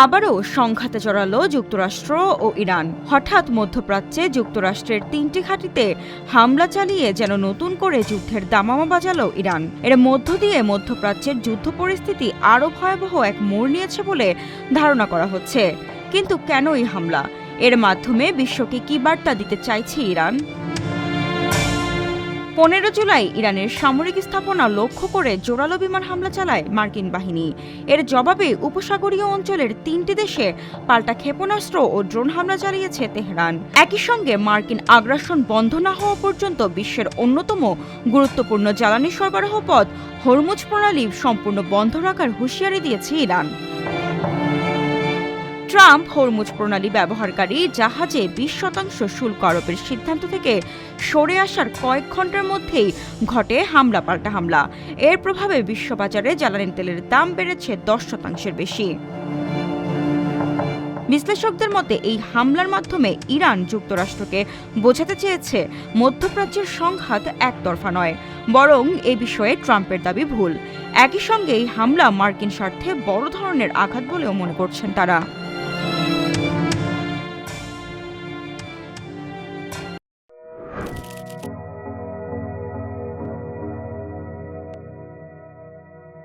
আবারও সংঘাতে জড়ালো যুক্তরাষ্ট্র ও ইরান। হঠাৎ মধ্যপ্রাচ্যে যুক্তরাষ্ট্রের 3টি ঘাঁটিতে হামলা চালিয়ে যেন নতুন করে যুদ্ধের দামামা বাজালো ইরান। এর মধ্য দিয়ে মধ্যপ্রাচ্যের যুদ্ধ পরিস্থিতি আরও ভয়াবহ এক মোড় নিয়েছে বলে ধারণা করা হচ্ছে। কিন্তু কেন এই হামলা? এর মাধ্যমে বিশ্বকে কী বার্তা দিতে চাইছে ইরান? 15 জুলাই ইরানের সামরিক স্থাপনা লক্ষ্য করে জোরালো বিমান হামলা চালায় মার্কিন বাহিনী। এর জবাবে উপসাগরীয় অঞ্চলের 3টি দেশে পাল্টা ক্ষেপণাস্ত্র ও ড্রোন হামলা চালিয়েছে তেহরান। একই সঙ্গে মার্কিন আগ্রাসন বন্ধ না হওয়া পর্যন্ত বিশ্বের অন্যতম গুরুত্বপূর্ণ জ্বালানি সরবরাহ পথ হরমুজ প্রণালী সম্পূর্ণ বন্ধ রাখার হুঁশিয়ারি দিয়েছে ইরান। ট্রাম্প হরমুজ প্রণালী ব্যবহারকারী জাহাজে 20% শুল্ক আরোপের সিদ্ধান্ত থেকে সরে আসার কয়েক ঘন্টার মধ্যেই ঘটে হামলা পাল্টা হামলা। এর প্রভাবে বিশ্ববাজারে জ্বালানি তেলের দাম বেড়েছে 10% বেশি। বিশ্লেষকদের মতে এই হামলার মাধ্যমে ইরান যুক্তরাষ্ট্রকে বোঝাতে চেয়েছে মধ্যপ্রাচ্যের সংঘাত একতরফা নয়, বরং এ বিষয়ে ট্রাম্পের দাবি ভুল। একই সঙ্গে এই হামলা মার্কিন স্বার্থে বড় ধরনের আঘাত বলেও মনে করছেন তারা।